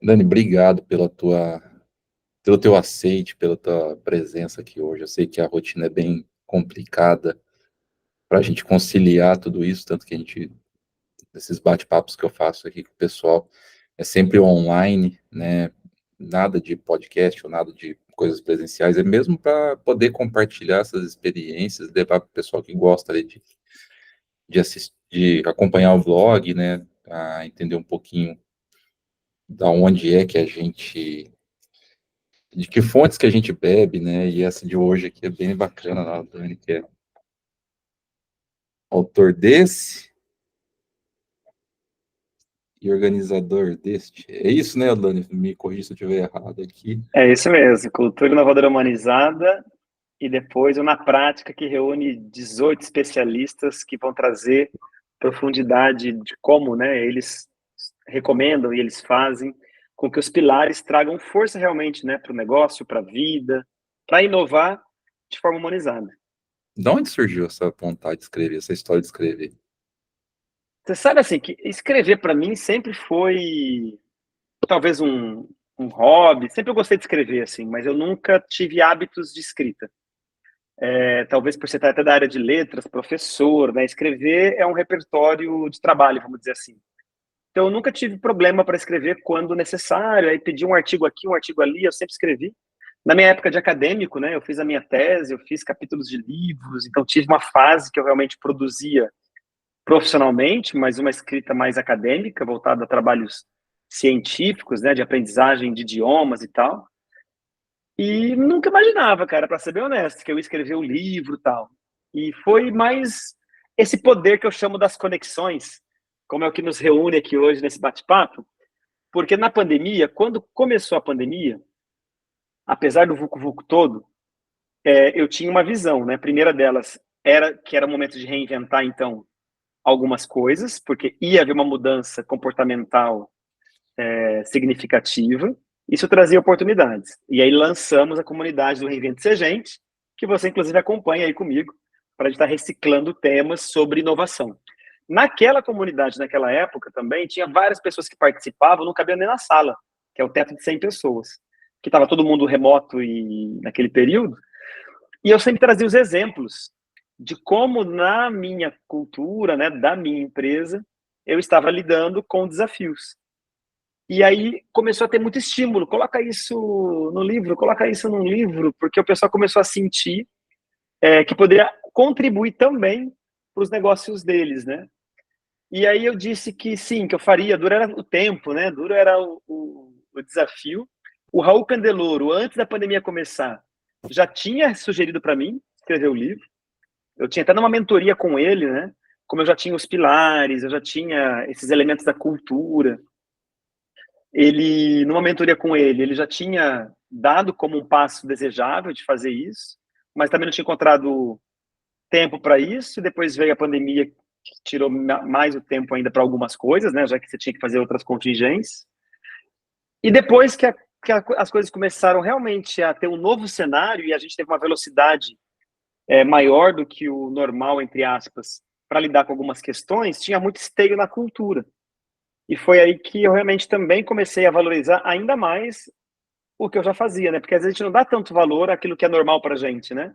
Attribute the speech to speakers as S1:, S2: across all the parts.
S1: Dani, obrigado pelo teu aceite, pela tua presença aqui hoje. Eu sei que a rotina é bem complicada para a gente conciliar tudo isso, tanto que esses bate-papos que eu faço aqui com o pessoal, é sempre online, né? Nada de podcast ou nada de coisas presenciais, é mesmo para poder compartilhar essas experiências, levar para o pessoal que gosta ali de assistir, de acompanhar o vlog, né? A entender um pouquinho da onde é que a gente, de que fontes que a gente bebe, né? E essa de hoje aqui é bem bacana, lá, o Dani, que é autor desse e organizador deste. É isso, né, Dani? Me corrija se eu estiver errado aqui.
S2: É isso mesmo, cultura inovadora humanizada e depois uma prática que reúne 18 especialistas que vão trazer profundidade de como, né, eles recomendam e eles fazem com que os pilares tragam força realmente, né, para o negócio, para a vida, para inovar de forma humanizada.
S1: De onde surgiu essa vontade de escrever, essa história de escrever?
S2: Você sabe assim que escrever para mim sempre foi talvez um hobby. Sempre eu gostei de escrever assim, mas eu nunca tive hábitos de escrita. Talvez por ser até da área de letras, professor, né? Escrever é um repertório de trabalho, vamos dizer assim. Então, eu nunca tive problema para escrever quando necessário. Aí pedi um artigo aqui, um artigo ali, eu sempre escrevi. Na minha época de acadêmico, né? Eu fiz a minha tese, eu fiz capítulos de livros, então tive uma fase que eu realmente produzia profissionalmente, mas uma escrita mais acadêmica, voltada a trabalhos científicos, né? De aprendizagem de idiomas e tal. E nunca imaginava, cara, para ser bem honesto, que eu ia escrever o livro e tal. E foi mais esse poder que eu chamo das conexões, como é o que nos reúne aqui hoje nesse bate-papo, porque na pandemia, quando começou a pandemia, apesar do vucu-vucu todo, eu tinha uma visão, né? A primeira delas era que era o momento de reinventar, então, algumas coisas, porque ia haver uma mudança comportamental significativa. Isso trazia oportunidades. E aí lançamos a comunidade do Reinvente Ser Gente, que você inclusive acompanha aí comigo, para a gente estar reciclando temas sobre inovação. Naquela comunidade, naquela época também, tinha várias pessoas que participavam, não cabia nem na sala, que é o teto de 100 pessoas, que estava todo mundo remoto e naquele período. E eu sempre trazia os exemplos de como na minha cultura, né, da minha empresa, eu estava lidando com desafios. E aí começou a ter muito estímulo. Coloca isso no livro, coloca isso num livro, porque o pessoal começou a sentir que poderia contribuir também para os negócios deles, né? E aí eu disse que sim, que eu faria. Duro era o tempo, né? Duro era o desafio. O Raul Candeloro, antes da pandemia começar, já tinha sugerido para mim escrever o livro. Eu tinha até numa mentoria com ele, né? Como eu já tinha os pilares, eu já tinha esses elementos da cultura. Ele, numa mentoria com ele, ele já tinha dado como um passo desejável de fazer isso, mas também não tinha encontrado tempo para isso. Depois veio a pandemia, que tirou mais o tempo ainda para algumas coisas, né, já que você tinha que fazer outras contingências. E depois as coisas começaram realmente a ter um novo cenário e a gente teve uma velocidade maior do que o normal, entre aspas, para lidar com algumas questões, tinha muito esteio na cultura. E foi aí que eu realmente também comecei a valorizar ainda mais o que eu já fazia, né? Porque às vezes a gente não dá tanto valor àquilo que é normal pra gente, né?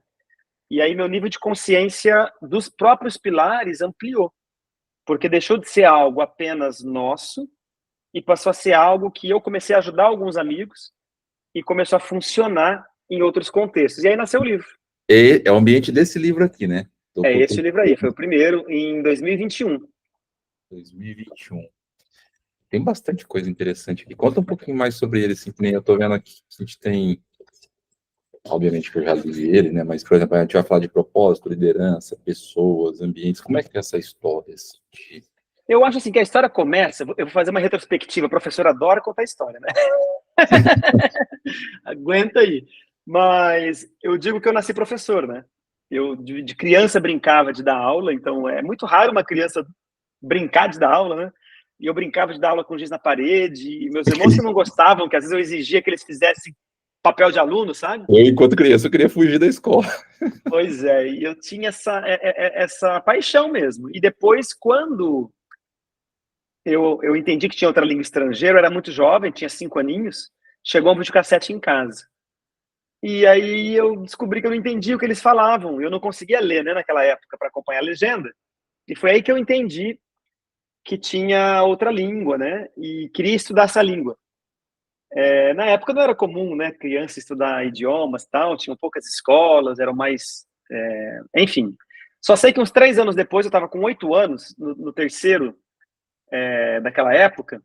S2: E aí meu nível de consciência dos próprios pilares ampliou, porque deixou de ser algo apenas nosso e passou a ser algo que eu comecei a ajudar alguns amigos e começou a funcionar em outros contextos. E aí nasceu o livro.
S1: É o ambiente desse livro aqui, né?
S2: É esse o livro aí, foi o primeiro em 2021.
S1: 2021. Tem bastante coisa interessante aqui. Conta um pouquinho mais sobre ele, assim, que nem eu tô vendo aqui. A gente tem, obviamente que eu já li ele, né? Mas, por exemplo, a gente vai falar de propósito, liderança, pessoas, ambientes. Como é que é essa história? Assim,
S2: Eu acho assim que a história começa, eu vou fazer uma retrospectiva, a professora adora contar história, né? Aguenta aí. Mas eu digo que eu nasci professor, né? Eu de criança brincava de dar aula, então é muito raro uma criança brincar de dar aula, né? E eu brincava de dar aula com giz na parede, e meus irmãos que não gostavam, que às vezes eu exigia que eles fizessem papel de aluno, sabe?
S1: eu, enquanto criança, eu queria fugir da escola.
S2: Pois é, e eu tinha essa paixão mesmo. E depois, quando eu entendi que tinha outra língua estrangeira, eu era muito jovem, tinha 5 aninhos, chegou um videocassete em casa. E aí eu descobri que eu não entendia o que eles falavam, eu não conseguia ler, né, naquela época, para acompanhar a legenda. E foi aí que eu entendi que tinha outra língua, né, e queria estudar essa língua. Na época não era comum, né, criança estudar idiomas e tal, tinham poucas escolas, eram mais... enfim. Só sei que uns 3 anos depois, eu estava com 8 anos, no terceiro daquela época,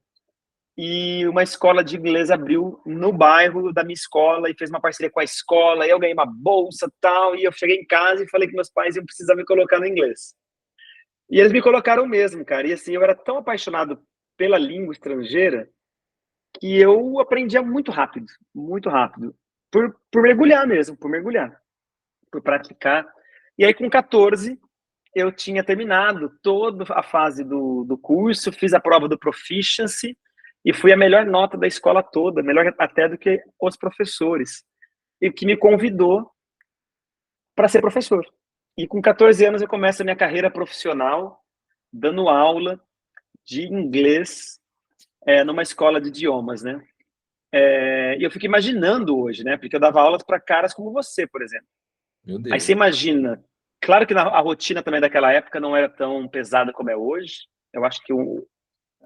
S2: e uma escola de inglês abriu no bairro da minha escola e fez uma parceria com a escola, e eu ganhei uma bolsa tal, e eu cheguei em casa e falei que meus pais iam precisar me colocar no inglês. E eles me colocaram mesmo, cara, e assim, eu era tão apaixonado pela língua estrangeira que eu aprendia muito rápido, por mergulhar mesmo, por mergulhar, por praticar. E aí, com 14, eu tinha terminado toda a fase do curso, fiz a prova do Proficiency e fui a melhor nota da escola toda, melhor até do que os professores, e que me convidou para ser professor. E com 14 anos eu começo a minha carreira profissional, dando aula de inglês numa escola de idiomas, né? E eu fico imaginando hoje, né? Porque eu dava aulas para caras como você, por exemplo.
S1: Meu
S2: Aí você
S1: Deus.
S2: imagina, claro que a rotina também daquela época não era tão pesada como é hoje. Eu acho que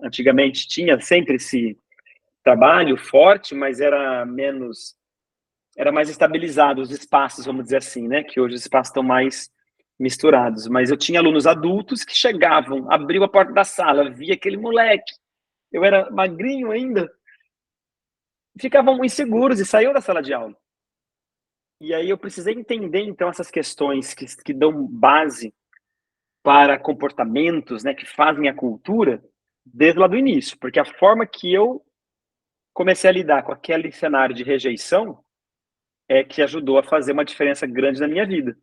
S2: antigamente tinha sempre esse trabalho forte, mas era mais estabilizado os espaços, vamos dizer assim, né? Que hoje os espaços estão mais misturados. Mas eu tinha alunos adultos que chegavam, abriam a porta da sala, via aquele moleque, eu era magrinho ainda, ficavam inseguros e saíam da sala de aula. E aí eu precisei entender, então, essas questões que dão base para comportamentos, né, que fazem a cultura, desde lá do início, porque a forma que eu comecei a lidar com aquele cenário de rejeição é que ajudou a fazer uma diferença grande na minha vida,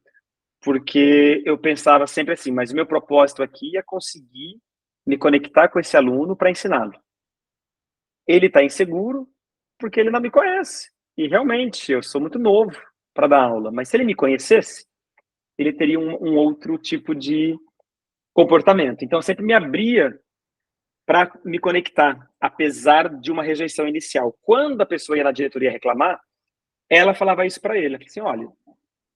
S2: porque eu pensava sempre assim, mas o meu propósito aqui é conseguir me conectar com esse aluno para ensiná-lo. Ele está inseguro porque ele não me conhece, e realmente eu sou muito novo para dar aula, mas se ele me conhecesse, ele teria um outro tipo de comportamento. Então, eu sempre me abria para me conectar, apesar de uma rejeição inicial. Quando a pessoa ia na diretoria reclamar, ela falava isso para ele, ela assim, olha,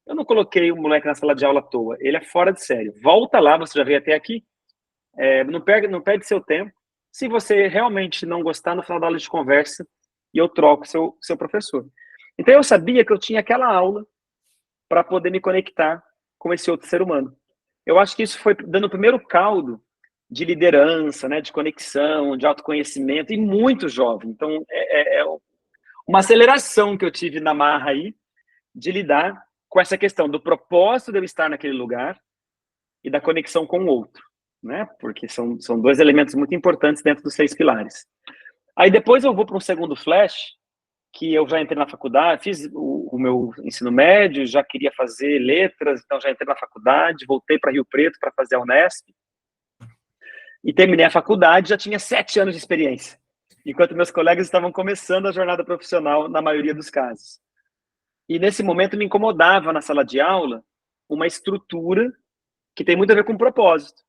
S2: eu não coloquei o moleque na sala de aula à toa, ele é fora de série, volta lá, você já veio até aqui, não perde seu tempo, se você realmente não gostar, no final da aula de conversa, e eu troco seu professor. Então eu sabia que eu tinha aquela aula para poder me conectar com esse outro ser humano. Eu acho que isso foi dando o primeiro caldo de liderança, né, de conexão, de autoconhecimento, e muito jovem. Então, é uma aceleração que eu tive na marra aí, de lidar com essa questão do propósito de eu estar naquele lugar e da conexão com o outro, né? Porque são 2 elementos muito importantes dentro dos 6 pilares. Aí depois eu vou para um segundo flash, que eu já entrei na faculdade, fiz o meu ensino médio, já queria fazer letras, então já entrei na faculdade, voltei para Rio Preto para fazer a Unesp, e terminei a faculdade, já tinha 7 anos de experiência, enquanto meus colegas estavam começando a jornada profissional, na maioria dos casos. E nesse momento me incomodava na sala de aula uma estrutura que tem muito a ver com propósito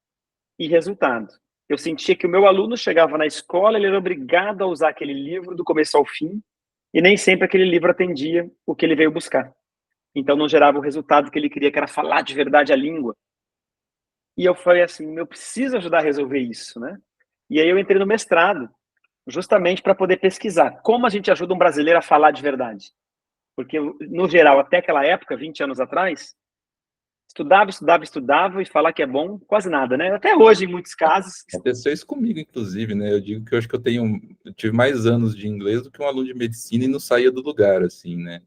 S2: e resultado. Eu sentia que o meu aluno chegava na escola, ele era obrigado a usar aquele livro do começo ao fim, e nem sempre aquele livro atendia o que ele veio buscar. Então não gerava o resultado que ele queria, que era falar de verdade a língua. E eu falei assim, eu preciso ajudar a resolver isso, né? E aí eu entrei no mestrado, justamente para poder pesquisar como a gente ajuda um brasileiro a falar de verdade. Porque, no geral, até aquela época, 20 anos atrás, estudava, e falar que é bom, quase nada, né? Até hoje, em muitos casos.
S1: Aconteceu isso comigo, inclusive, né? Eu digo que eu acho que eu tive mais anos de inglês do que um aluno de medicina e não saía do lugar, assim, né?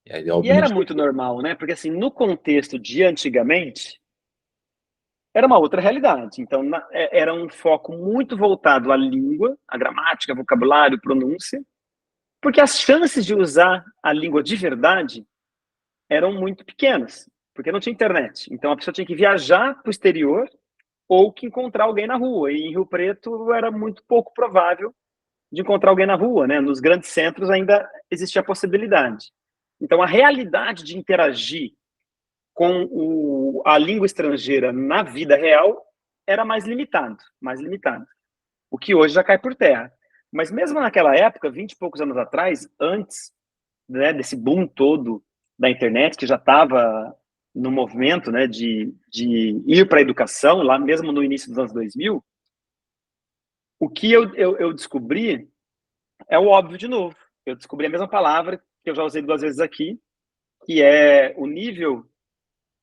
S1: E aí,
S2: E era
S1: obviamente,
S2: muito normal, né? Porque, assim, no contexto de antigamente, era uma outra realidade. Então, era um foco muito voltado à língua, à gramática, vocabulário, pronúncia, porque as chances de usar a língua de verdade eram muito pequenas, porque não tinha internet. Então, a pessoa tinha que viajar para o exterior ou que encontrar alguém na rua. E em Rio Preto era muito pouco provável de encontrar alguém na rua, né? Nos grandes centros ainda existia a possibilidade. Então, a realidade de interagir com a língua estrangeira na vida real era mais limitado, mais limitado. o que hoje já cai por terra. Mas mesmo naquela época, 20 e poucos anos atrás, antes, né, desse boom todo da internet, que já estava no movimento, né, de ir para a educação, lá mesmo no início dos anos 2000, o que eu descobri é o óbvio de novo. Eu descobri a mesma palavra que eu já usei 2 vezes aqui, que é o nível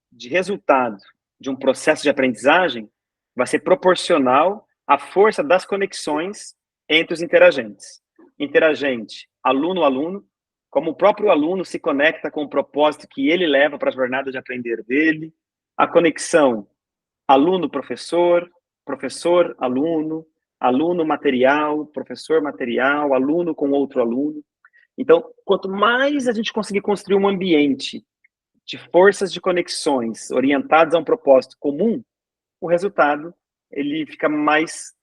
S2: de resultado de um processo de aprendizagem vai ser proporcional à força das conexões entre os interagentes. Interagente, aluno-aluno, como o próprio aluno se conecta com o propósito que ele leva para a jornada de aprender dele, a conexão aluno-professor, professor-aluno, aluno-material, professor-material, aluno com outro aluno. Então, quanto mais a gente conseguir construir um ambiente de forças de conexões orientadas a um propósito comum, o resultado ele fica mais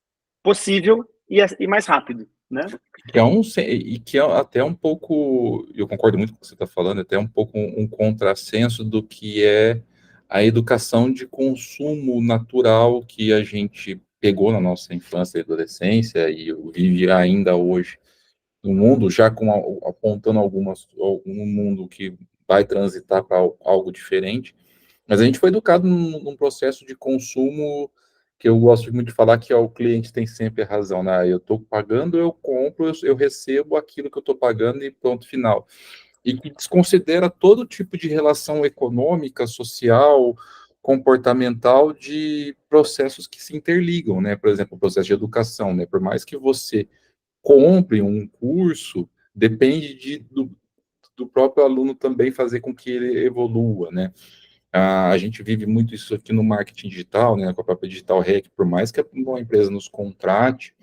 S2: possível e mais rápido, né?
S1: Que é até um pouco, eu concordo muito com o que você está falando, até um pouco um contrassenso do que é a educação de consumo natural que a gente pegou na nossa infância e adolescência e vive ainda hoje no mundo, já apontando um mundo que vai transitar para algo diferente. Mas a gente foi educado num processo de consumo que eu gosto muito de falar que o cliente tem sempre a razão, né? Eu estou pagando, eu compro, eu recebo aquilo que eu estou pagando e pronto, final. E que desconsidera todo tipo de relação econômica, social, comportamental de processos que se interligam, né? Por exemplo, o processo de educação, né? Por mais que você compre um curso, depende do próprio aluno também fazer com que ele evolua, né? A gente vive muito isso aqui no marketing digital, né, com a própria Digital Hack, por mais que uma empresa nos contrate,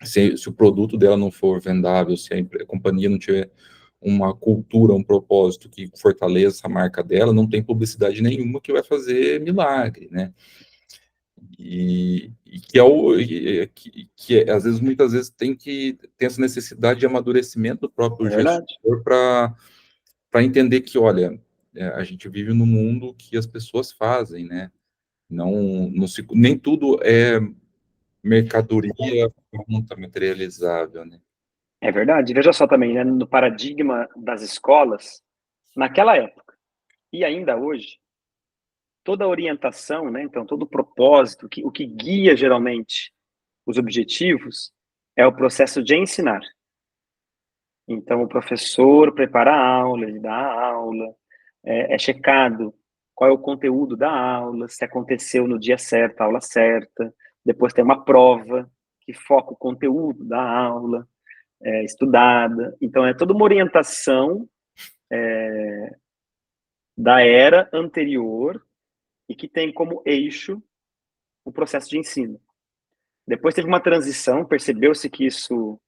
S1: se o produto dela não for vendável, se a companhia não tiver uma cultura, um propósito que fortaleça a marca dela, não tem publicidade nenhuma que vai fazer milagre, né? E que é às vezes, muitas vezes, tem essa necessidade de amadurecimento do próprio
S2: É verdade.
S1: gestor para entender que, olha, a gente vive num mundo que as pessoas fazem, né? Nem tudo é mercadoria pronta, materializável, né?
S2: É verdade. Veja só também, né, no paradigma das escolas, naquela época e ainda hoje, toda a orientação, né, então todo o propósito, o que guia geralmente os objetivos é o processo de ensinar. Então, o professor prepara a aula, ele dá a aula, é checado qual é o conteúdo da aula, se aconteceu no dia certo, a aula certa. Depois tem uma prova que foca o conteúdo da aula, estudada. Então, é toda uma orientação da era anterior e que tem como eixo o processo de ensino. Depois teve uma transição, percebeu-se que isso,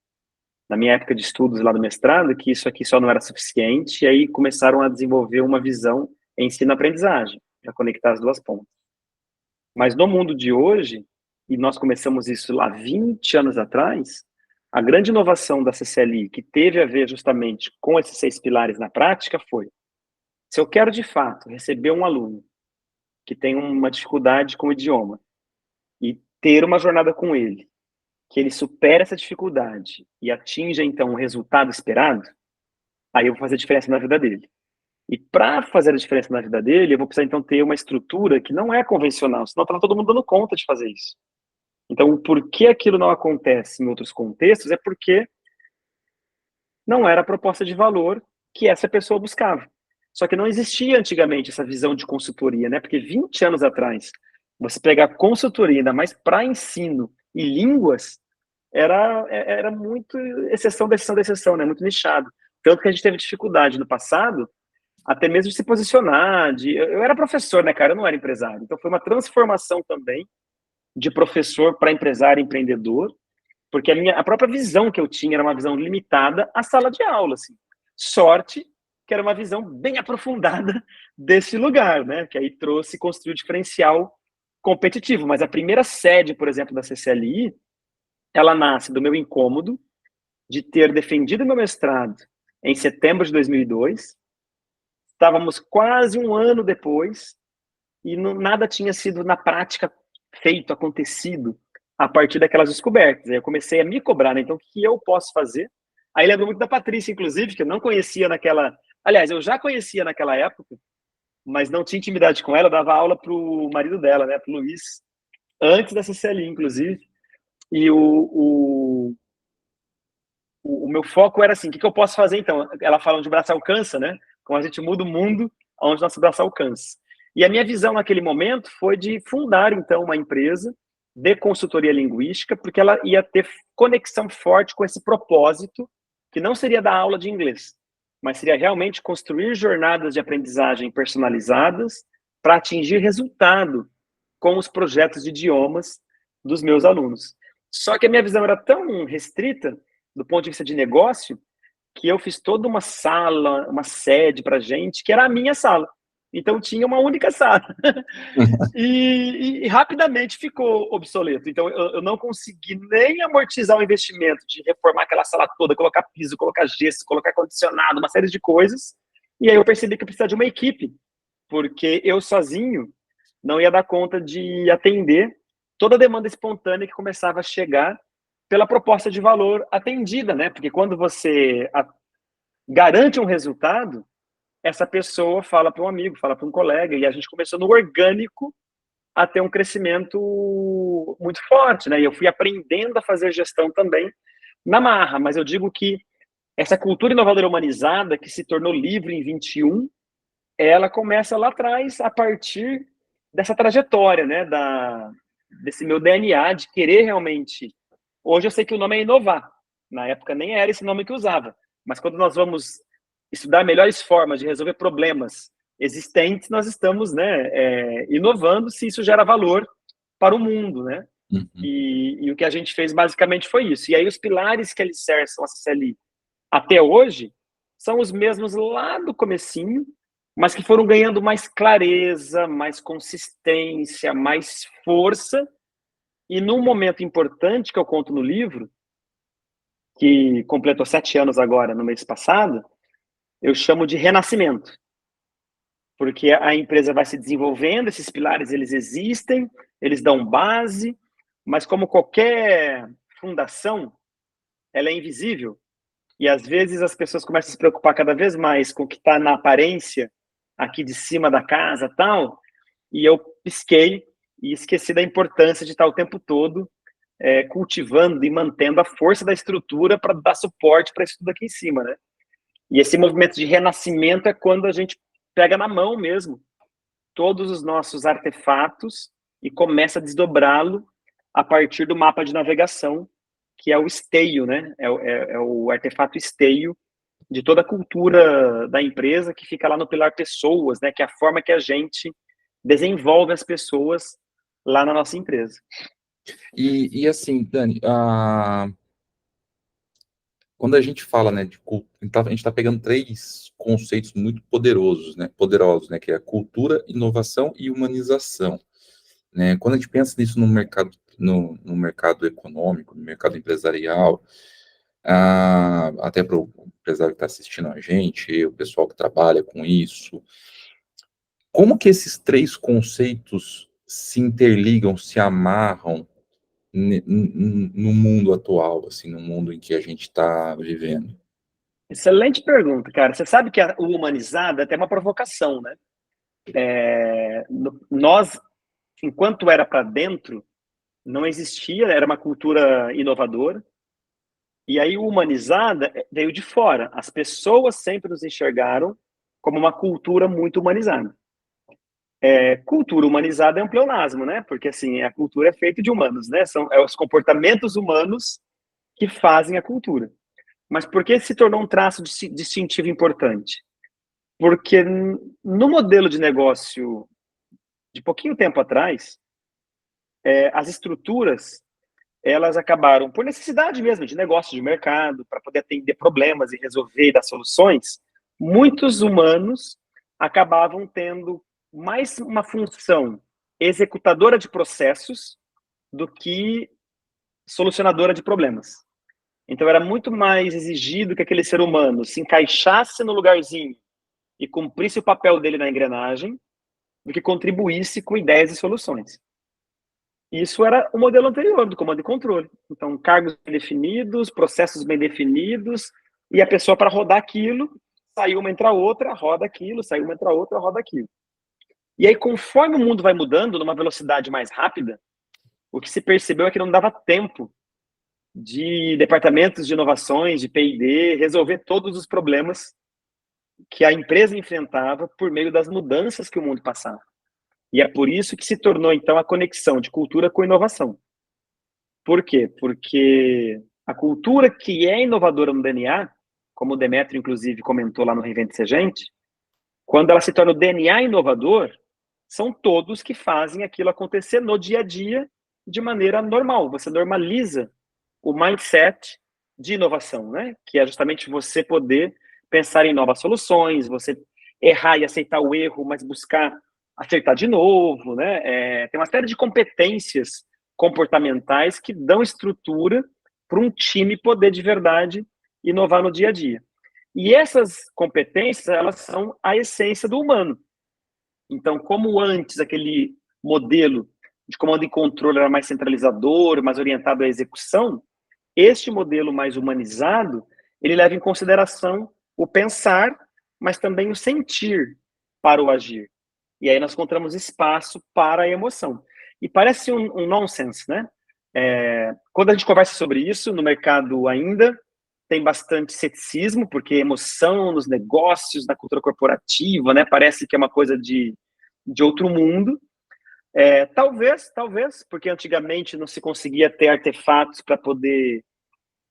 S2: na minha época de estudos lá do mestrado, que isso aqui só não era suficiente, e aí começaram a desenvolver uma visão ensino-aprendizagem, para conectar as duas pontas. Mas no mundo de hoje, e nós começamos isso lá 20 anos atrás, a grande inovação da CCLI, que teve a ver justamente com esses 6 pilares na prática, foi: se eu quero de fato receber um aluno que tem uma dificuldade com o idioma e ter uma jornada com ele, que ele supere essa dificuldade e atinja então o resultado esperado, aí eu vou fazer a diferença na vida dele. E para fazer a diferença na vida dele, eu vou precisar então ter uma estrutura que não é convencional, senão tá todo mundo dando conta de fazer isso. Então, por que aquilo não acontece em outros contextos é porque não era a proposta de valor que essa pessoa buscava. Só que não existia antigamente essa visão de consultoria, né? Porque 20 anos atrás, você pegar consultoria, ainda mais para ensino e línguas, era muito exceção da exceção da exceção, né? Muito nichado. Tanto que a gente teve dificuldade no passado, até mesmo de se posicionar. Eu era professor, né, cara? Eu não era empresário. Então foi uma transformação também de professor para empresário, empreendedor, porque a própria visão que eu tinha era uma visão limitada à sala de aula, assim. Sorte que era uma visão bem aprofundada desse lugar, né? Que aí construiu o diferencial competitivo. Mas a primeira sede, por exemplo, da CCLI, ela nasce do meu incômodo de ter defendido meu mestrado em setembro de 2002. Estávamos quase um ano depois e nada tinha sido na prática feito, acontecido a partir daquelas descobertas. Aí eu comecei a me cobrar, né? Então, o que eu posso fazer? Aí lembro muito da Patrícia, inclusive, que eu não conhecia naquela... Aliás, eu já conhecia naquela época, mas não tinha intimidade com ela. Eu dava aula pro marido dela, né? Pro Luiz, antes da CCLI, inclusive. E o meu foco era assim, o que eu posso fazer então? Ela fala onde o braço alcança, né? Como a gente muda o mundo onde nosso braço alcança. E a minha visão naquele momento foi de fundar, então, uma empresa de consultoria linguística, porque ela ia ter conexão forte com esse propósito, que não seria dar aula de inglês, mas seria realmente construir jornadas de aprendizagem personalizadas para atingir resultado com os projetos de idiomas dos meus alunos. Só que a minha visão era tão restrita, do ponto de vista de negócio, que eu fiz toda uma sala, uma sede para gente, que era a minha sala. Então tinha uma única sala. E rapidamente ficou obsoleto. Então eu não consegui nem amortizar o investimento de reformar aquela sala toda, colocar piso, colocar gesso, colocar condicionado, uma série de coisas. E aí eu percebi que eu precisava de uma equipe, porque eu sozinho não ia dar conta de atender toda a demanda espontânea que começava a chegar pela proposta de valor atendida, né? Porque quando você garante um resultado, essa pessoa fala para um amigo, fala para um colega, e a gente começou no orgânico a ter um crescimento muito forte, né? E eu fui aprendendo a fazer gestão também na marra, mas eu digo que essa cultura inovadora humanizada, que se tornou livre em 21, ela começa lá atrás, a partir dessa trajetória, né? Desse meu DNA de querer realmente. Hoje eu sei que o nome é inovar. Na época nem era esse nome que usava. Mas quando nós vamos estudar melhores formas de resolver problemas existentes, nós estamos, né, inovando se isso gera valor para o mundo, né?
S1: Uhum.
S2: E o que a gente fez basicamente foi isso. E aí os pilares que alicerçam a CCLI até hoje são os mesmos lá do comecinho, mas que foram ganhando mais clareza, mais consistência, mais força. E num momento importante que eu conto no livro, que completou 7 anos agora, no mês passado, eu chamo de renascimento. Porque a empresa vai se desenvolvendo, esses pilares eles existem, eles dão base, mas como qualquer fundação, ela é invisível. E às vezes as pessoas começam a se preocupar cada vez mais com o que está na aparência aqui de cima da casa, tal. E eu pisquei e esqueci da importância de estar o tempo todo cultivando e mantendo a força da estrutura para dar suporte para isso tudo aqui em cima, né? E esse movimento de renascimento é quando a gente pega na mão mesmo todos os nossos artefatos e começa a desdobrá-lo a partir do mapa de navegação, que é o esteio, né? É o artefato esteio de toda a cultura da empresa, que fica lá no pilar pessoas, né? Que é a forma que a gente desenvolve as pessoas lá na nossa empresa.
S1: E assim, Dani, quando a gente fala, né, a gente está pegando três conceitos muito poderosos, né, que é a cultura, inovação e humanização, né? Quando a gente pensa nisso no mercado econômico, no mercado empresarial, até para o empresário que está assistindo a gente, o pessoal que trabalha com isso, como que esses três conceitos se interligam, se amarram no mundo atual, assim, no mundo em que a gente está vivendo?
S2: Excelente pergunta, cara. Você sabe que o humanizado é até uma provocação, né? Nós, enquanto era para dentro, não existia, era uma cultura inovadora. E aí o humanizada veio de fora. As pessoas sempre nos enxergaram como uma cultura muito humanizada. Cultura humanizada é um pleonasmo, né? Porque assim, a cultura é feita de humanos, né? São os comportamentos humanos que fazem a cultura. Mas por que se tornou um traço distintivo importante? Porque no modelo de negócio de pouquinho tempo atrás, as estruturas elas acabaram, por necessidade mesmo de negócio de mercado, para poder atender problemas e resolver e dar soluções, muitos humanos acabavam tendo mais uma função executadora de processos do que solucionadora de problemas. Então era muito mais exigido que aquele ser humano se encaixasse no lugarzinho e cumprisse o papel dele na engrenagem do que contribuísse com ideias e soluções. Isso era o modelo anterior do comando e controle. Então, cargos bem definidos, processos bem definidos, e a pessoa, para rodar aquilo, saiu uma, entra outra, roda aquilo, saiu uma, entra outra, roda aquilo. E aí, conforme o mundo vai mudando numa velocidade mais rápida, o que se percebeu é que não dava tempo de departamentos de inovações, de P&D, resolver todos os problemas que a empresa enfrentava por meio das mudanças que o mundo passava. E é por isso que se tornou, então, a conexão de cultura com inovação. Por quê? Porque a cultura que é inovadora no DNA, como o Demetrio, inclusive, comentou lá no Reinvente-se Gente, quando ela se torna o DNA inovador, são todos que fazem aquilo acontecer no dia a dia de maneira normal. Você normaliza o mindset de inovação, né? Que é justamente você poder pensar em novas soluções, você errar e aceitar o erro, mas buscar acertar de novo, né? Tem uma série de competências comportamentais que dão estrutura para um time poder de verdade inovar no dia a dia. E essas competências, elas são a essência do humano. Então, como antes aquele modelo de comando e controle era mais centralizador, mais orientado à execução, este modelo mais humanizado, ele leva em consideração o pensar, mas também o sentir para o agir. E aí nós encontramos espaço para a emoção. E parece um nonsense, né? Quando a gente conversa sobre isso, no mercado ainda tem bastante ceticismo, porque emoção nos negócios, na cultura corporativa, né? Parece que é uma coisa de outro mundo. Talvez, porque antigamente não se conseguia ter artefatos para poder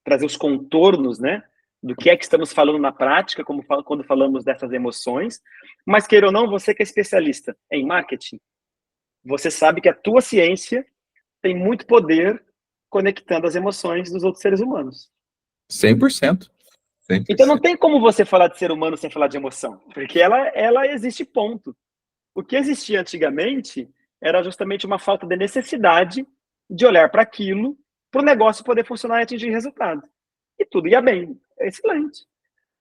S2: trazer os contornos, né, do que é que estamos falando na prática, quando falamos dessas emoções. Mas, queira ou não, você que é especialista em marketing, você sabe que a tua ciência tem muito poder conectando as emoções dos outros seres humanos.
S1: 100%. 100%.
S2: Então não tem como você falar de ser humano sem falar de emoção, porque ela existe, ponto. O que existia antigamente era justamente uma falta de necessidade de olhar para aquilo, para o negócio poder funcionar e atingir resultado. E tudo ia bem, excelente.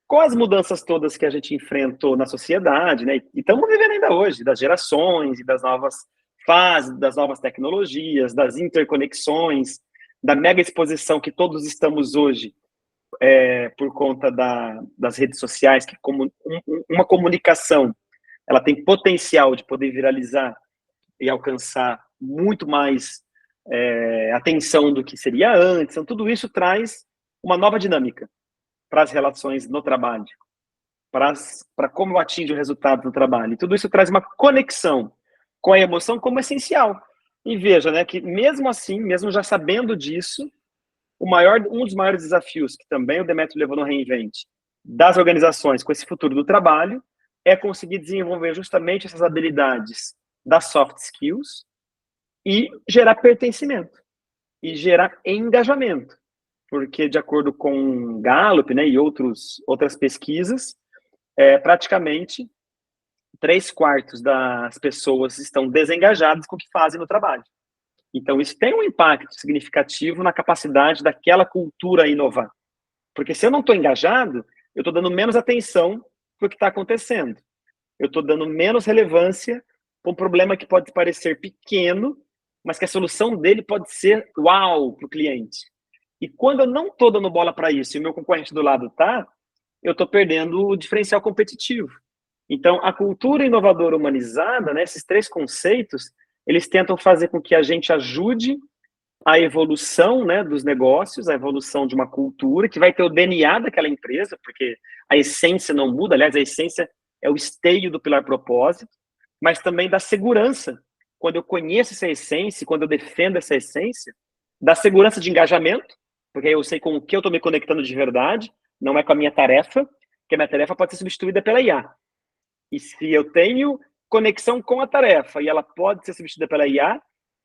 S2: Com as mudanças todas que a gente enfrentou na sociedade, né, e estamos vivendo ainda hoje, das gerações e das novas fases, das novas tecnologias, das interconexões, da mega exposição que todos estamos hoje, por conta das redes sociais, que como uma comunicação, ela tem potencial de poder viralizar e alcançar muito mais atenção do que seria antes. Então, tudo isso traz uma nova dinâmica para as relações no trabalho, para como eu atingo o resultado no trabalho. E tudo isso traz uma conexão com a emoção como essencial. E veja, né, que mesmo assim, mesmo já sabendo disso, um dos maiores desafios que também o Demetrio levou no Reinvente das organizações com esse futuro do trabalho é conseguir desenvolver justamente essas habilidades das soft skills e gerar pertencimento e gerar engajamento. Porque, de acordo com Gallup, né, e outras pesquisas, praticamente 3/4 das pessoas estão desengajadas com o que fazem no trabalho. Então, isso tem um impacto significativo na capacidade daquela cultura a inovar. Porque se eu não estou engajado, eu estou dando menos atenção para o que está acontecendo. Eu estou dando menos relevância para um problema que pode parecer pequeno, mas que a solução dele pode ser uau para o cliente. E quando eu não estou dando bola para isso e o meu concorrente do lado está, eu estou perdendo o diferencial competitivo. Então, a cultura inovadora humanizada, né, esses 3 conceitos, eles tentam fazer com que a gente ajude a evolução, né, dos negócios, a evolução de uma cultura que vai ter o DNA daquela empresa, porque a essência não muda, aliás, a essência é o esteio do pilar propósito, mas também da segurança. Quando eu conheço essa essência, quando eu defendo essa essência, da segurança de engajamento, porque aí eu sei com o que eu estou me conectando de verdade, não é com a minha tarefa, porque a minha tarefa pode ser substituída pela IA. E se eu tenho conexão com a tarefa e ela pode ser substituída pela IA,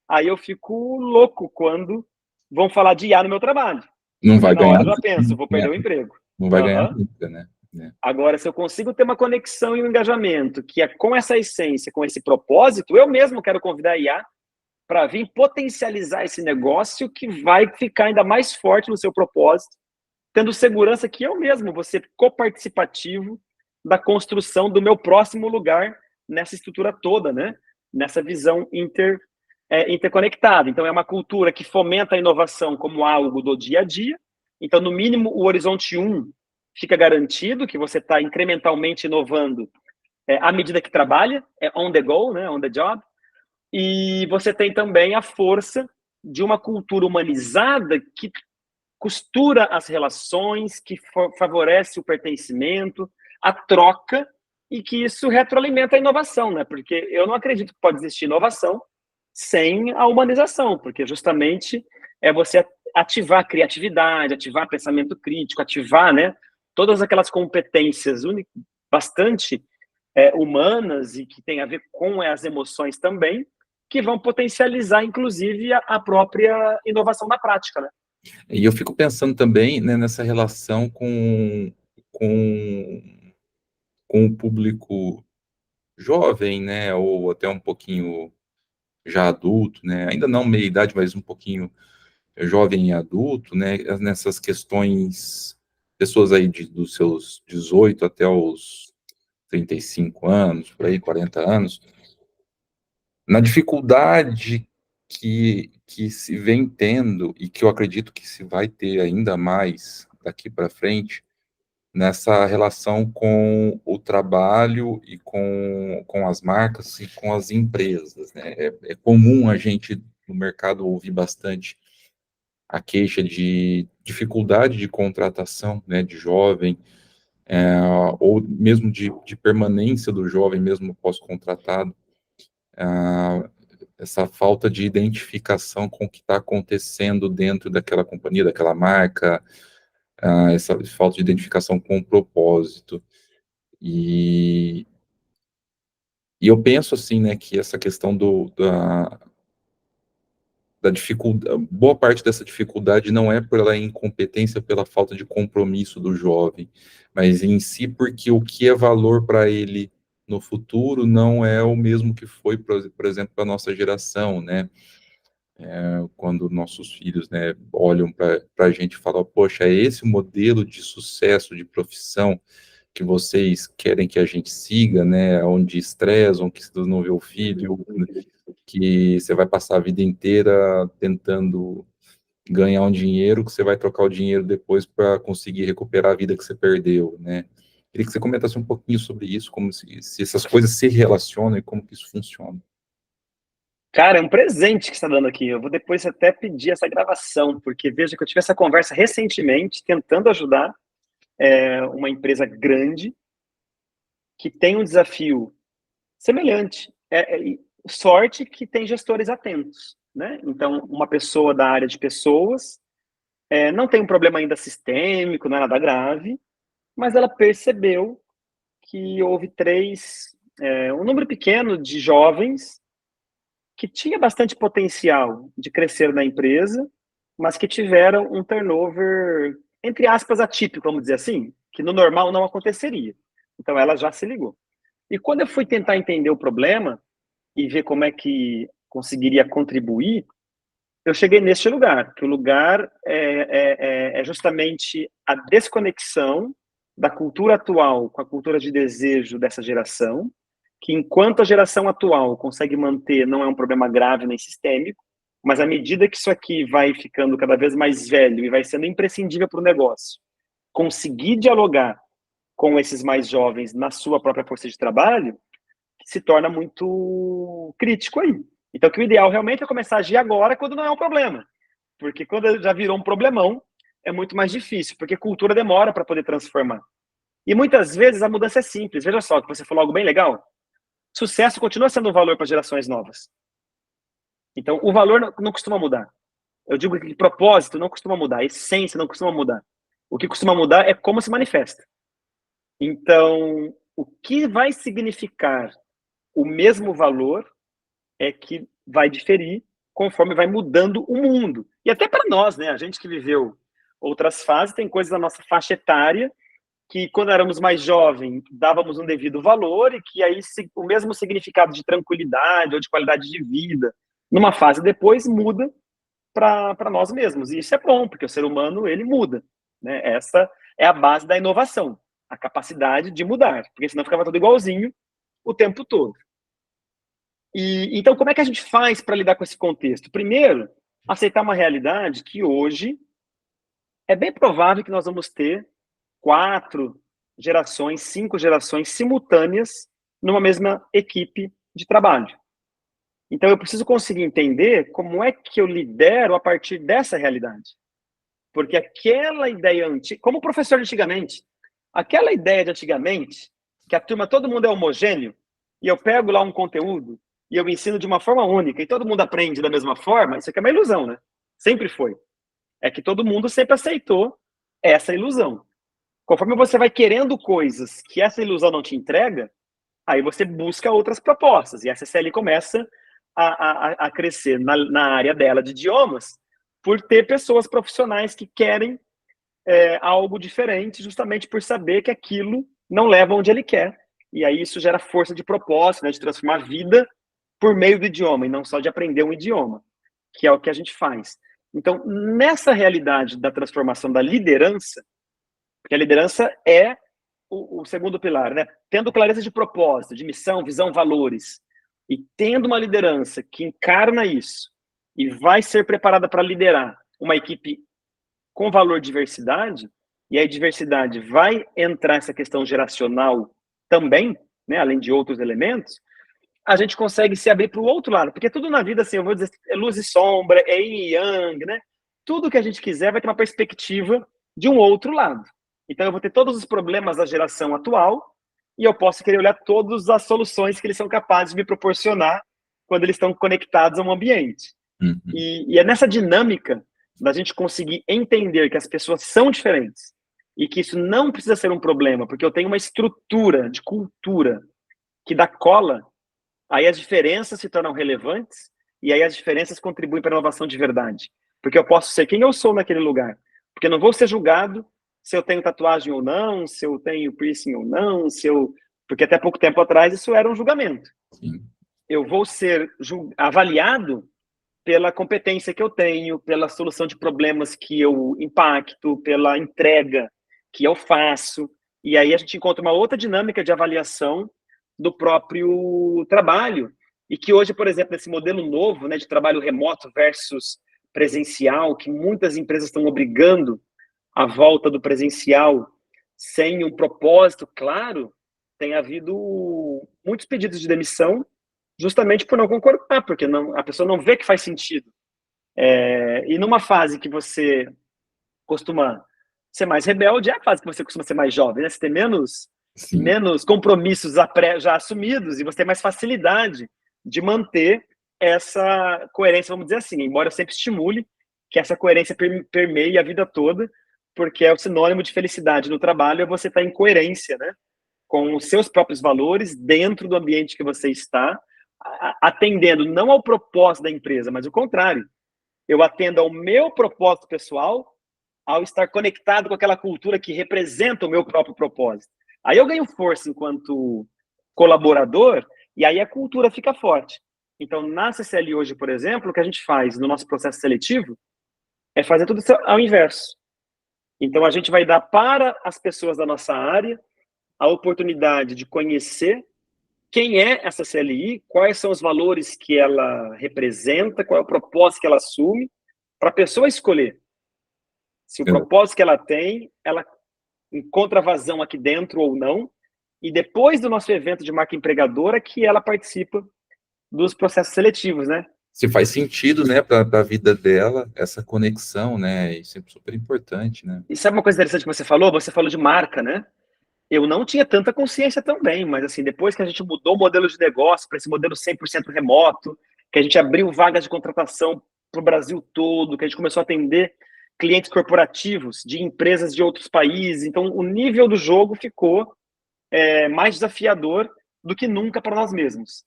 S2: aí eu fico louco quando vão falar de IA no meu trabalho.
S1: Não vai
S2: Na hora
S1: ganhar.
S2: eu já penso, vou perder o emprego.
S1: Não vai ganhar nunca, né?
S2: Agora, se eu consigo ter uma conexão e um engajamento que é com essa essência, com esse propósito, eu mesmo quero convidar a IA para vir potencializar esse negócio que vai ficar ainda mais forte no seu propósito, tendo segurança que eu mesmo vou ser coparticipativo da construção do meu próximo lugar nessa estrutura toda, né? Nessa visão interconectada. Então, é uma cultura que fomenta a inovação como algo do dia a dia. Então, no mínimo, o horizonte 1 fica garantido, que você está incrementalmente inovando à medida que trabalha, on the go, né, on the job. E você tem também a força de uma cultura humanizada que costura as relações, que favorece o pertencimento, a troca, e que isso retroalimenta a inovação, né? Porque eu não acredito que pode existir inovação sem a humanização, porque justamente é você ativar a criatividade, ativar pensamento crítico, ativar, né, todas aquelas competências bastante humanas e que tem a ver com as emoções também, que vão potencializar, inclusive, a própria inovação na prática, né?
S1: E eu fico pensando também, né, nessa relação com, com o público jovem, né, ou até um pouquinho já adulto, né, ainda não meia idade, mas um pouquinho jovem e adulto, né, nessas questões, pessoas aí dos seus 18 até os 35 anos, por aí, 40 anos, na dificuldade que se vem tendo, e que eu acredito que se vai ter ainda mais daqui para frente, nessa relação com o trabalho e com as marcas e com as empresas, né? É comum a gente, no mercado, ouvir bastante a queixa de dificuldade de contratação, né, de jovem, ou mesmo de permanência do jovem, mesmo pós-contratado, essa falta de identificação com o que está acontecendo dentro daquela companhia, daquela marca, essa falta de identificação com o propósito. E, e eu penso assim, né, que essa questão da dificuldade, boa parte dessa dificuldade não é pela incompetência, pela falta de compromisso do jovem, mas em si porque o que é valor para ele no futuro não é o mesmo que foi, por exemplo, para a nossa geração, né? Quando nossos filhos, né, olham para a gente e falam, poxa, é esse o modelo de sucesso, de profissão que vocês querem que a gente siga, né, onde estressam, que você não vê o filho, que você vai passar a vida inteira tentando ganhar um dinheiro, que você vai trocar o dinheiro depois para conseguir recuperar a vida que você perdeu, né? Queria que você comentasse um pouquinho sobre isso, como se essas coisas se relacionam e como que isso funciona.
S2: Cara, é um presente que você está dando aqui. Eu vou depois até pedir essa gravação, porque veja que eu tive essa conversa recentemente, tentando ajudar uma empresa grande que tem um desafio semelhante. Sorte que tem gestores atentos, né? Então, uma pessoa da área de pessoas não tem um problema ainda sistêmico, não é nada grave, mas ela percebeu que houve um número pequeno de jovens que tinha bastante potencial de crescer na empresa, mas que tiveram um turnover, entre aspas, atípico, vamos dizer assim, que no normal não aconteceria. Então ela já se ligou. E quando eu fui tentar entender o problema e ver como é que conseguiria contribuir, eu cheguei neste lugar, que o lugar é justamente a desconexão da cultura atual com a cultura de desejo dessa geração, que enquanto a geração atual consegue manter, não é um problema grave nem sistêmico, mas à medida que isso aqui vai ficando cada vez mais velho e vai sendo imprescindível para o negócio, conseguir dialogar com esses mais jovens na sua própria força de trabalho, se torna muito crítico aí. Então, que o ideal realmente é começar a agir agora, quando não é um problema. Porque quando já virou um problemão, é muito mais difícil, porque cultura demora para poder transformar. E muitas vezes a mudança é simples. Veja só, que você falou algo bem legal. Sucesso continua sendo um valor para gerações novas. Então, o valor não costuma mudar. Eu digo que propósito não costuma mudar, a essência não costuma mudar. O que costuma mudar é como se manifesta. Então, o que vai significar o mesmo valor é que vai diferir conforme vai mudando o mundo. E até para nós, né? A gente que viveu outras fases, tem coisas da nossa faixa etária que, quando éramos mais jovens, dávamos um devido valor e que aí o mesmo significado de tranquilidade ou de qualidade de vida, numa fase depois, muda para nós mesmos. E isso é bom, porque o ser humano, ele muda. Né? Essa é a base da inovação, a capacidade de mudar, porque senão ficava tudo igualzinho o tempo todo. Então, como é que a gente faz para lidar com esse contexto? Primeiro, aceitar uma realidade que hoje é bem provável que nós vamos ter 4 gerações, 5 gerações simultâneas numa mesma equipe de trabalho. Então, eu preciso conseguir entender como é que eu lidero a partir dessa realidade. Porque aquela ideia antiga, como o professor de antigamente, aquela ideia de antigamente, que a turma, todo mundo é homogêneo, e eu pego lá um conteúdo e eu ensino de uma forma única, e todo mundo aprende da mesma forma, isso aqui é uma ilusão, né? Sempre foi. É que todo mundo sempre aceitou essa ilusão. Conforme você vai querendo coisas que essa ilusão não te entrega, aí você busca outras propostas. E a CCL começa a crescer na área dela de idiomas por ter pessoas profissionais que querem algo diferente, justamente por saber que aquilo não leva onde ele quer. E aí isso gera força de propósito, né, de transformar a vida por meio do idioma, e não só de aprender um idioma, que é o que a gente faz. Então, nessa realidade da transformação da liderança, porque a liderança é o segundo pilar, né? Tendo clareza de propósito, de missão, visão, valores, e tendo uma liderança que encarna isso e vai ser preparada para liderar uma equipe com valor diversidade, e a diversidade vai entrar essa questão geracional também, né, além de outros elementos, a gente consegue se abrir para o outro lado, porque tudo na vida, assim, eu vou dizer, é luz e sombra, é yin e yang, né? Tudo que a gente quiser vai ter uma perspectiva de um outro lado. Então eu vou ter todos os problemas da geração atual e eu posso querer olhar todas as soluções que eles são capazes de me proporcionar quando eles estão conectados a um ambiente.
S1: Uhum.
S2: E é nessa dinâmica da gente conseguir entender que as pessoas são diferentes e que isso não precisa ser um problema, porque eu tenho uma estrutura de cultura que dá cola, aí as diferenças se tornam relevantes e aí as diferenças contribuem para a inovação de verdade. Porque eu posso ser quem eu sou naquele lugar. Porque eu não vou ser julgado se eu tenho tatuagem ou não, se eu tenho piercing ou não, se eu... Porque até pouco tempo atrás isso era um julgamento.
S1: Sim.
S2: Eu vou ser avaliado pela competência que eu tenho, pela solução de problemas que eu impacto, pela entrega que eu faço. E aí a gente encontra uma outra dinâmica de avaliação do próprio trabalho. E que hoje, por exemplo, esse modelo novo, né, de trabalho remoto versus presencial, que muitas empresas estão obrigando a volta do presencial sem um propósito claro, tem havido muitos pedidos de demissão justamente por não concordar, porque não, a pessoa não vê que faz sentido. E numa fase que você costuma ser mais rebelde, é a fase que você costuma ser mais jovem, né? Você tem menos compromissos já assumidos e você tem mais facilidade de manter essa coerência, vamos dizer assim, embora eu sempre estimule que essa coerência permeie a vida toda, porque é o sinônimo de felicidade no trabalho, é você estar em coerência, né, com os seus próprios valores dentro do ambiente que você está, atendendo não ao propósito da empresa, mas o contrário. Eu atendo ao meu propósito pessoal ao estar conectado com aquela cultura que representa o meu próprio propósito. Aí eu ganho força enquanto colaborador e aí a cultura fica forte. Então, na CCL hoje, por exemplo, o que a gente faz no nosso processo seletivo é fazer tudo ao inverso. Então, a gente vai dar para as pessoas da nossa área a oportunidade de conhecer quem é essa CLI, quais são os valores que ela representa, qual é o propósito que ela assume, para a pessoa escolher se o propósito que ela tem, ela encontra vazão aqui dentro ou não, e depois do nosso evento de marca empregadora que ela participa dos processos seletivos, né?
S1: Se faz sentido, né, para a vida dela, essa conexão, né, isso é super importante, né?
S2: E sabe uma coisa interessante que você falou? Você falou de marca, né? Eu não tinha tanta consciência também, mas assim, depois que a gente mudou o modelo de negócio para esse modelo 100% remoto, que a gente abriu vagas de contratação para o Brasil todo, que a gente começou a atender clientes corporativos de empresas de outros países, então o nível do jogo ficou mais desafiador do que nunca para nós mesmos.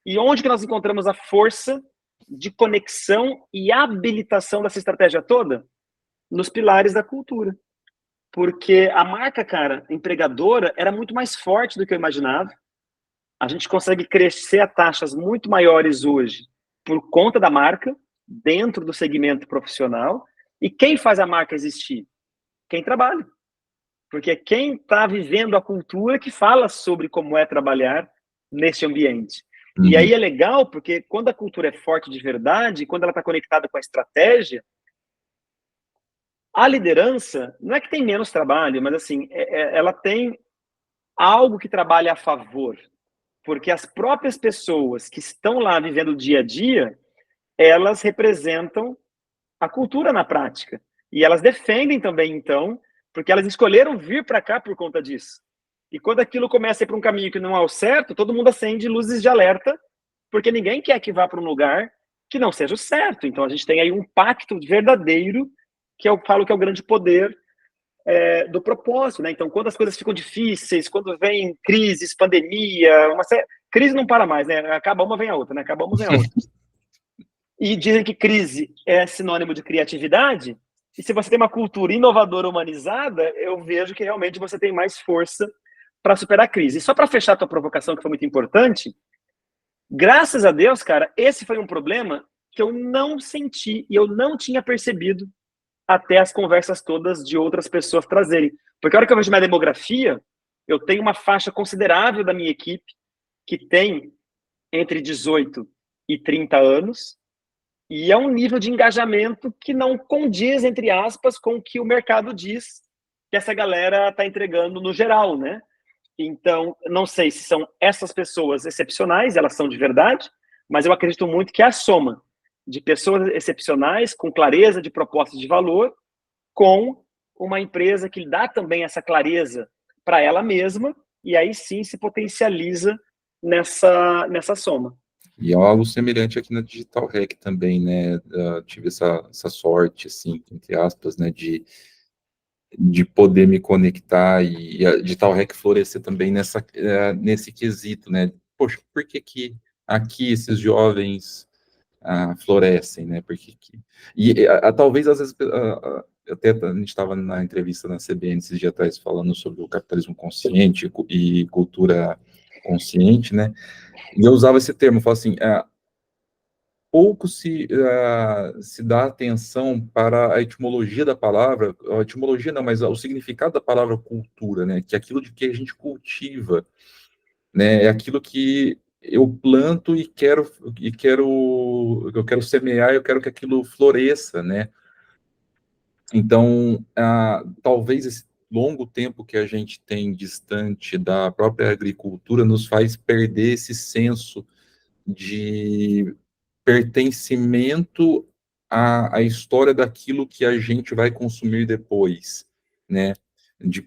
S2: E onde que nós encontramos a força de conexão e habilitação dessa estratégia toda? Nos pilares da cultura. Porque a marca, cara, empregadora, era muito mais forte do que eu imaginava. A gente consegue crescer a taxas muito maiores hoje por conta da marca, dentro do segmento profissional. E quem faz a marca existir? Quem trabalha. Porque é quem está vivendo a cultura que fala sobre como é trabalhar neste ambiente. E
S1: Uhum.
S2: aí é legal, porque quando a cultura é forte de verdade, quando ela está conectada com a estratégia, a liderança, não é que tem menos trabalho, mas assim, ela tem algo que trabalha a favor, porque as próprias pessoas que estão lá vivendo o dia a dia, elas representam a cultura na prática. E elas defendem também, então, porque elas escolheram vir para cá por conta disso. E quando aquilo começa a ir para um caminho que não é o certo, todo mundo acende luzes de alerta, porque ninguém quer que vá para um lugar que não seja o certo. Então a gente tem aí um pacto verdadeiro, que eu falo que é o grande poder do propósito, né? Então, quando as coisas ficam difíceis, quando vem crises, pandemia, crise não para mais, né? Acaba uma, vem a outra, né? Acaba uma, vem a outra. E dizem que crise é sinônimo de criatividade, e se você tem uma cultura inovadora, humanizada, eu vejo que realmente você tem mais força para superar a crise. E só para fechar a tua provocação, que foi muito importante, graças a Deus, cara, esse foi um problema que eu não senti e eu não tinha percebido até as conversas todas de outras pessoas trazerem. Porque a hora que eu vejo minha demografia, eu tenho uma faixa considerável da minha equipe que tem entre 18 e 30 anos, e é um nível de engajamento que não condiz, entre aspas, com o que o mercado diz que essa galera está entregando no geral, né? Então, não sei se são essas pessoas excepcionais, elas são de verdade, mas eu acredito muito que é a soma de pessoas excepcionais, com clareza de proposta de valor, com uma empresa que dá também essa clareza para ela mesma, e aí sim se potencializa nessa soma.
S1: E é algo semelhante aqui na Digital Hack também, né? Tive essa sorte, assim, entre aspas, né, de poder me conectar e a Digital Hack florescer também nesse quesito, né? Poxa, por que que aqui esses jovens florescem, né? Talvez às vezes até a gente estava na entrevista na CBN esses dias atrás falando sobre o capitalismo consciente e cultura consciente, né? E eu usava esse termo, eu falava assim, pouco se dá atenção para a etimologia da palavra, a etimologia não, mas o significado da palavra cultura, né? Que é aquilo de que a gente cultiva, né? É aquilo que eu planto eu quero semear, eu quero que aquilo floresça, né? Então, talvez esse longo tempo que a gente tem distante da própria agricultura nos faz perder esse senso de pertencimento à história daquilo que a gente vai consumir depois, né? De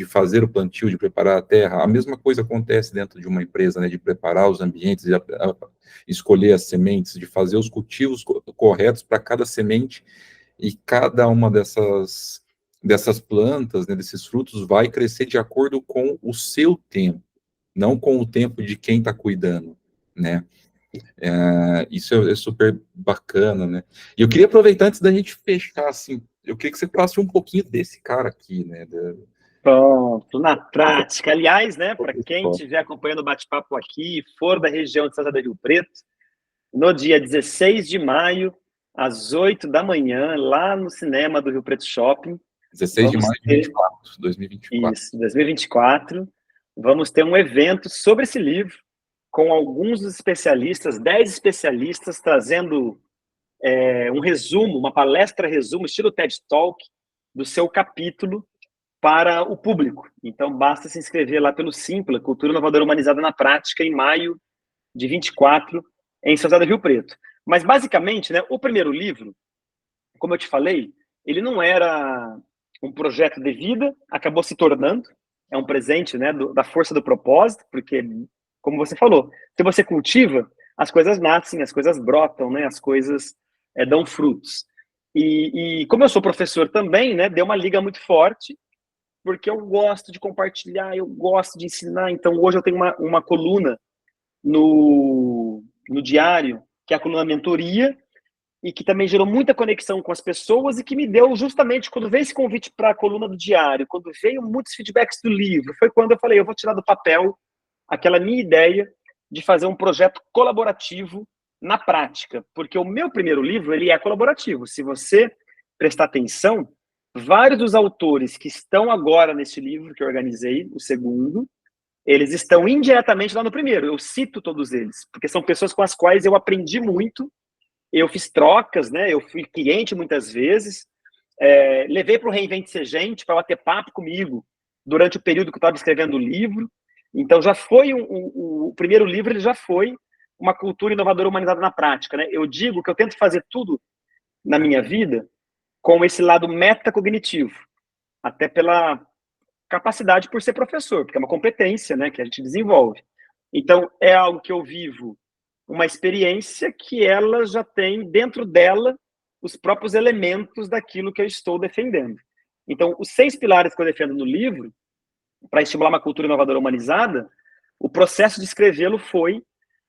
S1: fazer o plantio, de preparar a terra. A mesma coisa acontece dentro de uma empresa, né? De preparar os ambientes, escolher as sementes, de fazer os cultivos corretos para cada semente e cada uma dessas plantas, né? Desses frutos vai crescer de acordo com o seu tempo, não com o tempo de quem está cuidando, né? Isso é super bacana, né? E eu queria aproveitar antes da gente fechar, assim, eu queria que você falasse um pouquinho desse cara aqui, né?
S2: Pronto, na prática. Aliás, né, para quem estiver acompanhando o bate-papo aqui, for da região de São José do Rio Preto, no dia 16 de maio, às 8 da manhã, lá no cinema do Rio Preto Shopping,
S1: 16 de
S2: vamos
S1: maio de
S2: ter
S1: 2024.
S2: isso, 2024, vamos ter um evento sobre esse livro, com alguns dos especialistas, 10 especialistas, trazendo um resumo, uma palestra resumo, estilo TED Talk, do seu capítulo para o público. Então, basta se inscrever lá pelo Simpla, Cultura Inovadora Humanizada na Prática, em maio de 24, em São José do Rio Preto. Mas, basicamente, né, o primeiro livro, como eu te falei, ele não era um projeto de vida, acabou se tornando, é um presente, né, da força do propósito, porque, como você falou, se você cultiva, as coisas nascem, as coisas brotam, né, as coisas dão frutos. E como eu sou professor também, né, deu uma liga muito forte, porque eu gosto de compartilhar, eu gosto de ensinar. Então, hoje eu tenho uma coluna no diário, que é a coluna Mentoria, e que também gerou muita conexão com as pessoas e que me deu justamente, quando veio esse convite para a coluna do diário, quando veio muitos feedbacks do livro, foi quando eu falei, eu vou tirar do papel aquela minha ideia de fazer um projeto colaborativo na prática, porque o meu primeiro livro, ele é colaborativo. Se você prestar atenção, vários dos autores que estão agora nesse livro que eu organizei, o segundo, Eles estão indiretamente lá no primeiro. Eu cito todos eles, porque são pessoas com as quais eu aprendi muito. Eu fiz trocas, né? Eu fui cliente muitas vezes. Levei para o Reinvente Ser Gente para bater papo comigo durante o período que eu estava escrevendo o livro. Então, já foi o primeiro livro, ele já foi uma cultura inovadora humanizada na prática, né? Eu digo que eu tento fazer tudo na minha vida com esse lado metacognitivo, até pela capacidade por ser professor, porque é uma competência, né, que a gente desenvolve. Então, é algo que eu vivo, uma experiência que ela já tem dentro dela os próprios elementos daquilo que eu estou defendendo. Então, os 6 pilares que eu defendo no livro, para estimular uma cultura inovadora humanizada, o processo de escrevê-lo foi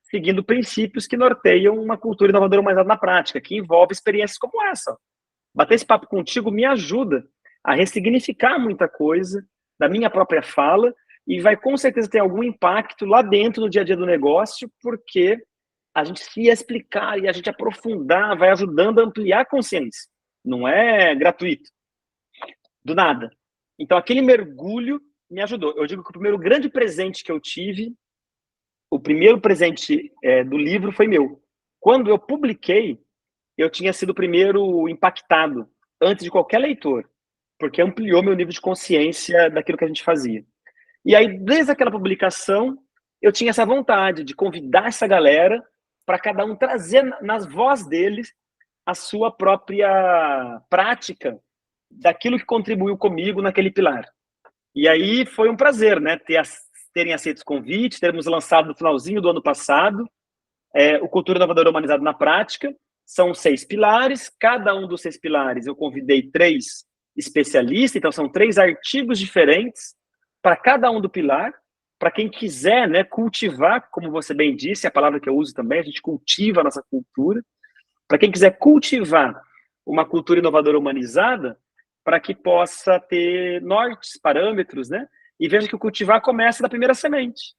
S2: seguindo princípios que norteiam uma cultura inovadora humanizada na prática, que envolve experiências como essa. Bater esse papo contigo me ajuda a ressignificar muita coisa da minha própria fala e vai com certeza ter algum impacto lá dentro do dia a dia do negócio, porque a gente se explicar e a gente aprofundar vai ajudando a ampliar a consciência. Não é gratuito. Do nada. Então, aquele mergulho me ajudou. Eu digo que o primeiro grande presente que eu tive, o primeiro presente do livro foi meu. Quando eu publiquei, eu tinha sido o primeiro impactado, antes de qualquer leitor, porque ampliou meu nível de consciência daquilo que a gente fazia. E aí, desde aquela publicação, eu tinha essa vontade de convidar essa galera para cada um trazer nas voz deles a sua própria prática daquilo que contribuiu comigo naquele pilar. E aí foi um prazer, né, terem aceito os convites, termos lançado no finalzinho do ano passado o Cultura Inovadora Humanizada na Prática. São 6 pilares, cada um dos 6 pilares eu convidei 3 especialistas, então são 3 artigos diferentes para cada um do pilar, para quem quiser, né, cultivar, como você bem disse, a palavra que eu uso também, a gente cultiva a nossa cultura, para quem quiser cultivar uma cultura inovadora humanizada, para que possa ter nortes, parâmetros, né, e veja que o cultivar começa da primeira semente.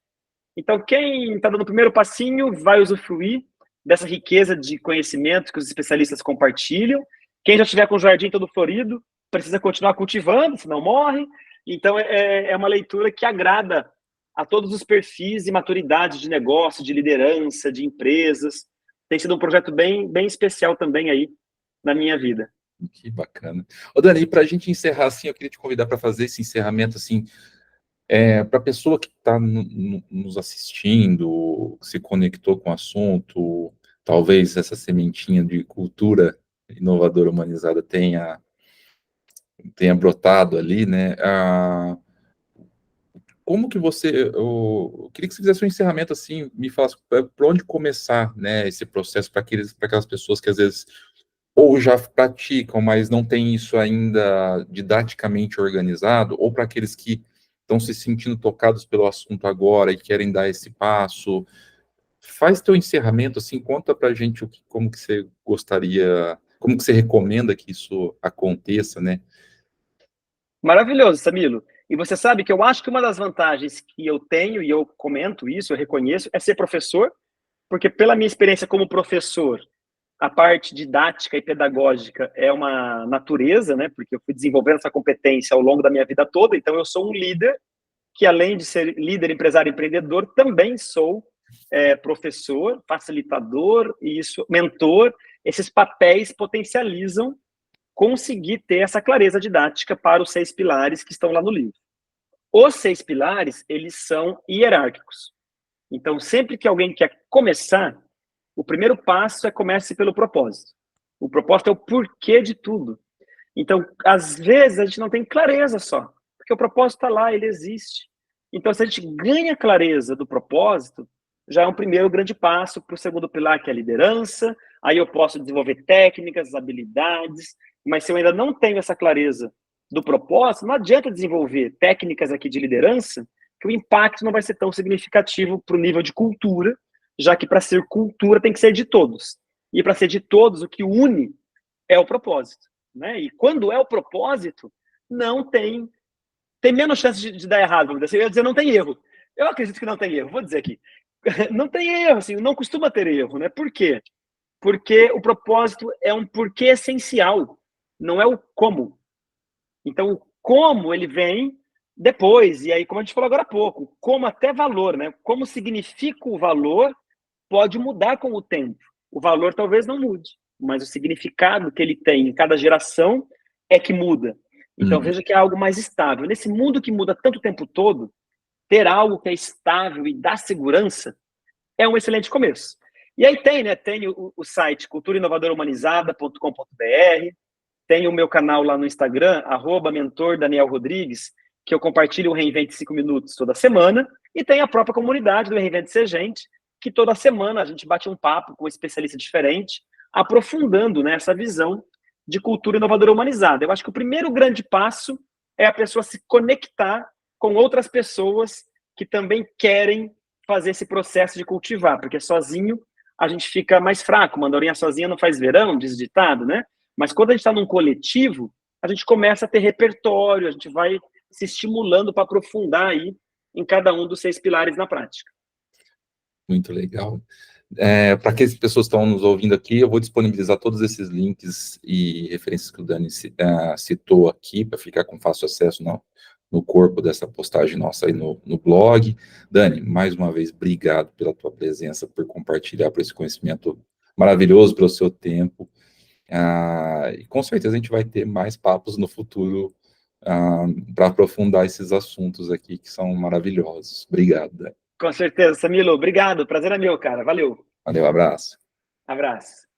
S2: Então, quem está dando o primeiro passinho vai usufruir dessa riqueza de conhecimento que os especialistas compartilham. Quem já estiver com o jardim todo florido precisa continuar cultivando, senão morre. Então, é uma leitura que agrada a todos os perfis e maturidade de negócio, de liderança, de empresas. Tem sido um projeto bem, bem especial também aí na minha vida.
S1: Que bacana. Ô, Dani, para a gente encerrar assim, eu queria te convidar para fazer esse encerramento assim, para a pessoa que está nos assistindo, se conectou com o assunto, talvez essa sementinha de cultura inovadora humanizada tenha brotado ali, né? Como que você, eu queria que você fizesse um encerramento assim, me falasse por onde começar, né, esse processo para aquelas pessoas que às vezes ou já praticam, mas não tem isso ainda didaticamente organizado, ou para aqueles que estão se sentindo tocados pelo assunto agora e querem dar esse passo. Faz teu encerramento, assim, conta para a gente como que você gostaria, como que você recomenda que isso aconteça, né?
S2: Maravilhoso, Samilo. E você sabe que eu acho que uma das vantagens que eu tenho, e eu comento isso, eu reconheço, é ser professor, porque pela minha experiência como professor, a parte didática e pedagógica é uma natureza, né? Porque eu fui desenvolvendo essa competência ao longo da minha vida toda, então eu sou um líder que, além de ser líder, empresário, empreendedor, também sou professor, facilitador e isso, mentor. Esses papéis potencializam conseguir ter essa clareza didática para os 6 pilares que estão lá no livro. Os 6 pilares, eles são hierárquicos. Então, sempre que alguém quer começar, o primeiro passo é comece pelo propósito. O propósito é o porquê de tudo. Então, às vezes, a gente não tem clareza só, porque o propósito está lá, ele existe. Então, se a gente ganha clareza do propósito, já é um primeiro grande passo para o segundo pilar, que é a liderança. Aí eu posso desenvolver técnicas, habilidades, mas se eu ainda não tenho essa clareza do propósito, não adianta desenvolver técnicas aqui de liderança, que o impacto não vai ser tão significativo para o nível de cultura, já que para ser cultura tem que ser de todos. E para ser de todos, o que une é o propósito. Né? E quando é o propósito, não tem menos chance de dar errado, vamos dizer. Eu ia dizer, não tem erro. Eu acredito que não tem erro, vou dizer aqui. Não tem erro, assim, não costuma ter erro, né? Por quê? Porque o propósito é um porquê essencial, não é o como. Então, o como ele vem depois, e aí, como a gente falou agora há pouco, como até valor, né? Como significa o valor pode mudar com o tempo. O valor talvez não mude, mas o significado que ele tem em cada geração é que muda. Então
S1: Uhum.
S2: veja que é algo mais estável. Nesse mundo que muda tanto o tempo todo, ter algo que é estável e dá segurança é um excelente começo. E aí tem, né? Tem o site culturainovadorahumanizada.com.br, tem o meu canal lá no Instagram, @mentor_Daniel Rodrigues, que eu compartilho o Reinvente 5 Minutos toda semana, e tem a própria comunidade do Reinvente Ser Gente, que toda semana a gente bate um papo com um especialista diferente, aprofundando, né, essa visão de cultura inovadora humanizada. Eu acho que o primeiro grande passo é a pessoa se conectar com outras pessoas que também querem fazer esse processo de cultivar, porque sozinho a gente fica mais fraco. Mandorinha sozinha não faz verão, diz o ditado, né? Mas quando a gente está num coletivo, a gente começa a ter repertório, a gente vai se estimulando para aprofundar aí em cada um dos 6 pilares na prática.
S1: Muito legal. Para aquelas pessoas que estão nos ouvindo aqui, eu vou disponibilizar todos esses links e referências que o Dani citou aqui, para ficar com fácil acesso no corpo dessa postagem nossa aí no blog. Dani, mais uma vez, obrigado pela tua presença, por compartilhar, por esse conhecimento maravilhoso, pelo seu tempo. E com certeza a gente vai ter mais papos no futuro para aprofundar esses assuntos aqui que são maravilhosos. Obrigado, Dani.
S2: Com certeza, Samilo. Obrigado. Prazer é meu, cara. Valeu.
S1: Valeu, abraço.
S2: Abraço.